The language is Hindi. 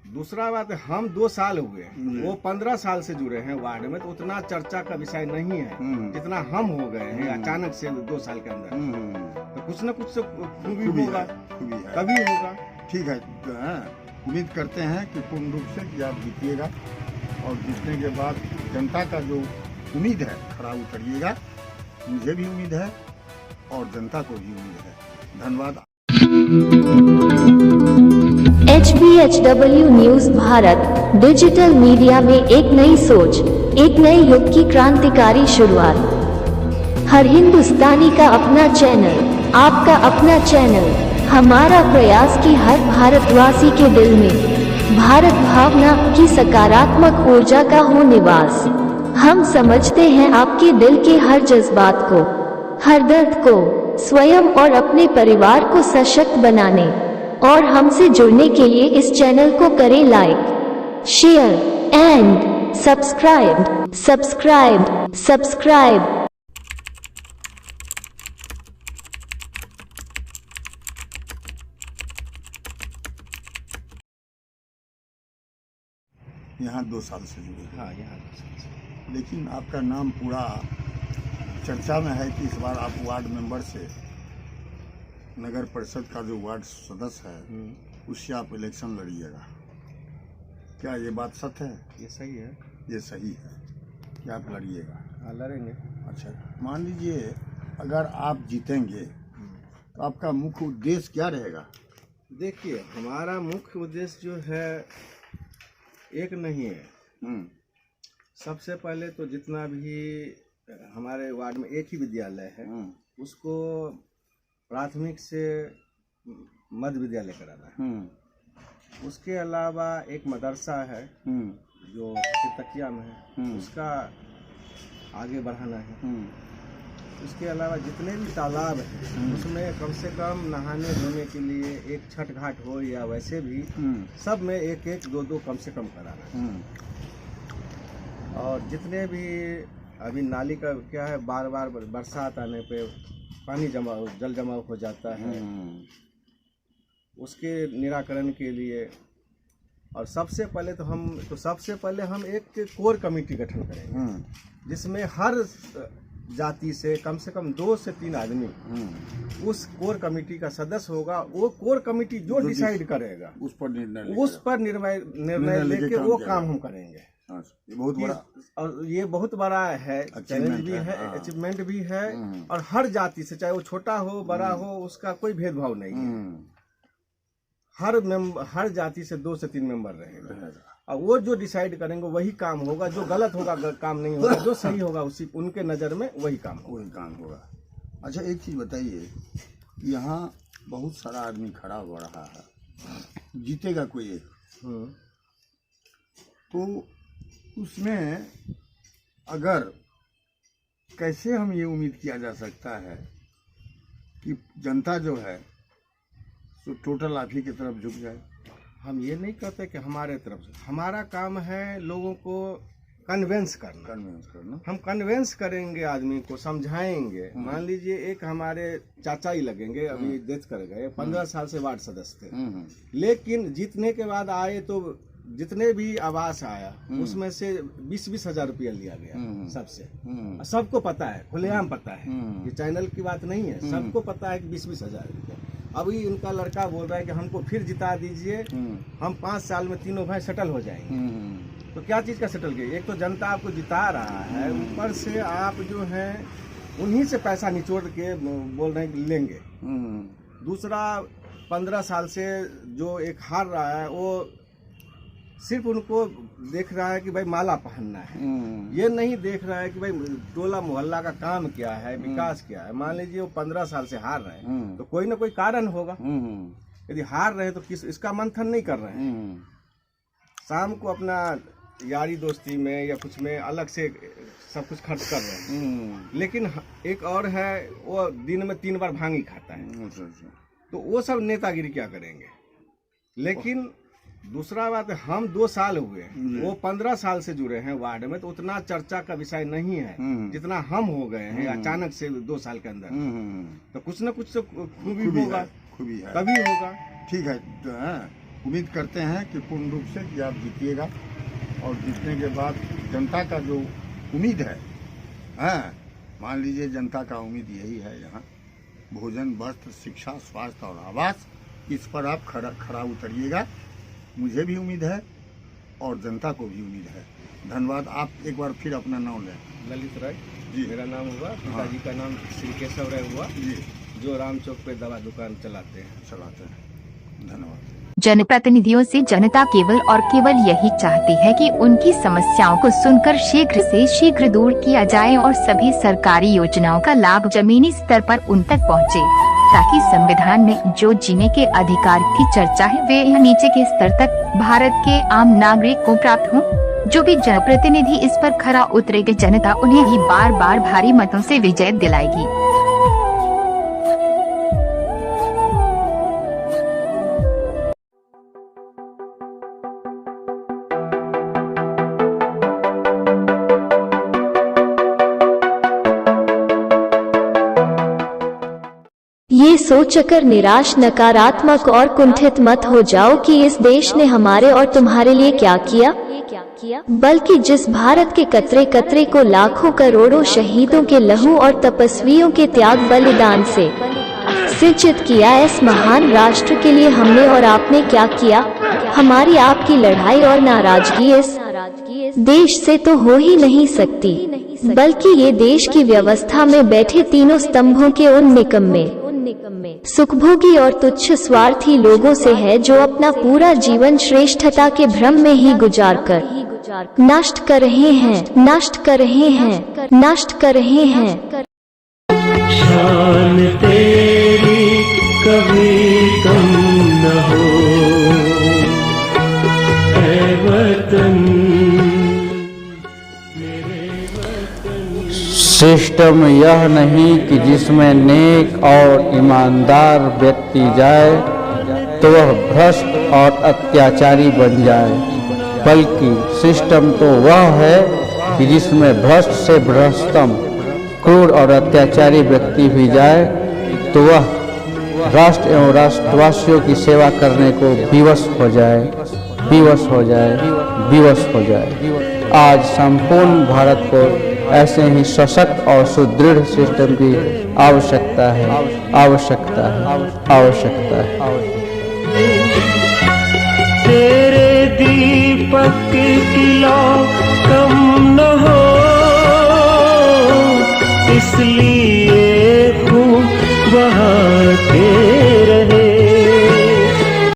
दूसरा बात है, हम 2 साल हुए, वो 15 साल से जुड़े हैं वार्ड में, तो उतना चर्चा का विषय नहीं है जितना हम हो गए हैं अचानक से 2 साल के अंदर। तो कुछ न कुछ तो खूबी होगा, कभी होगा। ठीक है, तो उम्मीद करते हैं कि पूर्ण रूप से कि आप जीतिएगा और जीतने के बाद जनता का जो उम्मीद है खरा उतरिएगा। मुझे भी उम्मीद है और जनता को भी उम्मीद है। धन्यवाद। HBHW news Bharat digital media में एक नई सोच, एक नए युग की क्रांतिकारी शुरुआत। हर हिंदुस्तानी का अपना चैनल, आपका अपना चैनल। हमारा प्रयास कि हर भारतवासी के दिल में भारत भावना की सकारात्मक ऊर्जा का हो निवास। हम समझते हैं आपके दिल के हर जज्बात को, हर दर्द को, स्वयं और अपने परिवार को सशक्त बनाने और हमसे जुड़ने के लिए इस चैनल को करें लाइक, शेयर एंड सब्सक्राइब। यहाँ 2 साल से जुड़े हैं। हाँ, यहाँ 2 साल से। लेकिन आपका नाम पूरा चर्चा में है कि इस बार आप वार्ड मेंबर से नगर परिषद का जो वार्ड सदस्य है उससे आप इलेक्शन लड़िएगा। क्या ये बात सत्य है? ये सही है। ये सही है कि आप लड़िएगा? हाँ, लड़ेंगे। अच्छा, मान लीजिए अगर आप जीतेंगे तो आपका मुख्य उद्देश्य क्या रहेगा? देखिए, हमारा मुख्य उद्देश्य जो है एक नहीं है। सबसे पहले तो जितना भी हमारे वार्ड में एक ही विद्यालय है उसको प्राथमिक से मध्य विद्यालय कराना है। उसके अलावा एक मदरसा है जो तकिया में है, उसका आगे बढ़ाना है। उसके अलावा जितने भी तालाब हैं उसमें कम से कम नहाने धोने के लिए एक छठ घाट हो या वैसे भी सब में एक एक दो दो कम से कम कराना है। और जितने भी अभी नाली का क्या है, बार बार बरसात आने पे पानी जल जमाव हो जाता है, उसके निराकरण के लिए। और सबसे पहले हम एक कोर कमेटी गठन करेंगे जिसमें हर जाति से कम 2 से 3 आदमी उस कोर कमेटी का सदस्य होगा। वो कोर कमेटी जो डिसाइड करेगा उस पर निर्णय लेके वो काम हम करेंगे। ये बहुत बड़ा, और ये बहुत बड़ा है, चैलेंज भी है, अचीवमेंट भी है। और हर जाति से, चाहे वो छोटा हो बड़ा हो, उसका कोई भेदभाव नहीं है। हर जाति से 2 से 3 मेंबर रहेगा और वो जो डिसाइड करेंगे वही काम होगा। जो गलत होगा काम नहीं होगा, जो सही होगा उसी उनके नज़र में वही काम होगा। अच्छा, एक चीज़ बताइए, यहाँ बहुत सारा आदमी खड़ा हो रहा है, जीतेगा कोई एक, तो उसमें अगर कैसे हम ये उम्मीद किया जा सकता है कि जनता जो है तो टोटल आप ही की तरफ झुक जाए? हम ये नहीं कहते कि हमारे तरफ से, हमारा काम है लोगों को कन्वेंस करना। हम कन्वेंस करेंगे, आदमी को समझाएंगे। मान लीजिए एक हमारे चाचा ही लगेंगे, अभी डेथ कर गए, 15 साल से वार्ड सदस्य थे, लेकिन जीतने के बाद आए तो जितने भी आवास आया उसमें से 20-20 हजार रुपया लिया गया सबसे। सबको पता है, खुलेआम पता है, ये चैनल की बात नहीं है, सबको पता है कि 20-20 हजार रुपया। अभी इनका लड़का बोल रहा है कि हमको फिर जिता दीजिए, हम 5 साल में तीनों भाई सेटल हो जाएंगे। तो क्या चीज़ का सेटल किए? एक तो जनता आपको जिता रहा है, ऊपर से आप जो है उन्हीं से पैसा निचोड़ के बोल रहे हैं कि लेंगे। दूसरा, 15 साल से जो एक हार रहा है वो सिर्फ उनको देख रहा है कि भाई माला पहनना है, ये नहीं देख रहा है कि भाई टोला मोहल्ला का काम क्या है, विकास क्या है। मान लीजिए वो 15 साल से हार रहे हैं तो कोई ना कोई कारण होगा। यदि हार रहे तो इसका मंथन नहीं कर रहे हैं। शाम को अपना यारी दोस्ती में या कुछ में अलग से सब कुछ खर्च कर रहे हैं। लेकिन एक और है, वो दिन में 3 बार भांगी खाता है, तो वो सब नेतागिरी क्या करेंगे। लेकिन दूसरा बात है, हम 2 साल हुए, वो 15 साल से जुड़े हैं वार्ड में, तो उतना चर्चा का विषय नहीं है जितना हम हो गए हैं अचानक से 2 साल के अंदर। तो कुछ न कुछ तो खूबी होगा, कभी होगा। ठीक है, तो उम्मीद करते हैं कि पूर्ण रूप से कि आप जीतिएगा, और जीतने के बाद जनता का जो उम्मीद है, हाँ, मान लीजिए जनता का उम्मीद यही है, यहाँ भोजन, वस्त्र, शिक्षा, स्वास्थ्य और आवास, इस पर आप खरा उतरिएगा। मुझे भी उम्मीद है और जनता को भी उम्मीद है। धन्यवाद। आप एक बार फिर अपना नाम लें। ललित राय जी, मेरा नाम हुआ, पिताजी का नाम श्री केशव राय हुआ जी, जो राम चौक पे दवा दुकान चलाते हैं। धन्यवाद। जनप्रतिनिधियों से जनता केवल और केवल यही चाहती है कि उनकी समस्याओं को सुनकर शीघ्र से शीघ्र दूर किया जाए और सभी सरकारी योजनाओं का लाभ जमीनी स्तर पर उन तक पहुंचे, ताकि संविधान में जो जीने के अधिकार की चर्चा है वे यहाँ नीचे के स्तर तक भारत के आम नागरिक को प्राप्त हो। जो भी जनप्रतिनिधि इस पर खरा उतरेगा, जनता उन्हें ही बार बार भारी मतों से विजय दिलाएगी। ये सोचकर निराश, नकारात्मक और कुंठित मत हो जाओ कि इस देश ने हमारे और तुम्हारे लिए क्या किया, बल्कि जिस भारत के कतरे कतरे को लाखों करोड़ों शहीदों के लहू और तपस्वियों के त्याग बलिदान से सिंचित किया, इस महान राष्ट्र के लिए हमने और आपने क्या किया। हमारी आपकी लड़ाई और नाराजगी इस देश से तो हो ही नहीं सकती, बल्कि ये देश की व्यवस्था में बैठे तीनों स्तंभों के उन निकम्मे, सुखभोगी और तुच्छ स्वार्थी लोगों से है, जो अपना पूरा जीवन श्रेष्ठता के भ्रम में ही गुजार कर नष्ट कर रहे हैं, नष्ट कर रहे हैं, नष्ट कर रहे हैं। शान तेरी कभी कम न हो ऐ वतन। सिस्टम यह नहीं कि जिसमें नेक और ईमानदार व्यक्ति जाए तो वह भ्रष्ट और अत्याचारी बन जाए, बल्कि सिस्टम तो वह है कि जिसमें भ्रष्ट से भ्रष्टतम, क्रूर और अत्याचारी व्यक्ति भी जाए तो वह राष्ट्र एवं राष्ट्रवासियों की सेवा करने को विवश हो जाए, विवश हो जाए, विवश हो जाए। आज संपूर्ण भारत को ऐसे ही सशक्त और सुदृढ़ सिस्टम की आवश्यकता है, आवश्यकता है, आवश्यकता है। तेरे दीपक की लौ कम न हो, इसलिए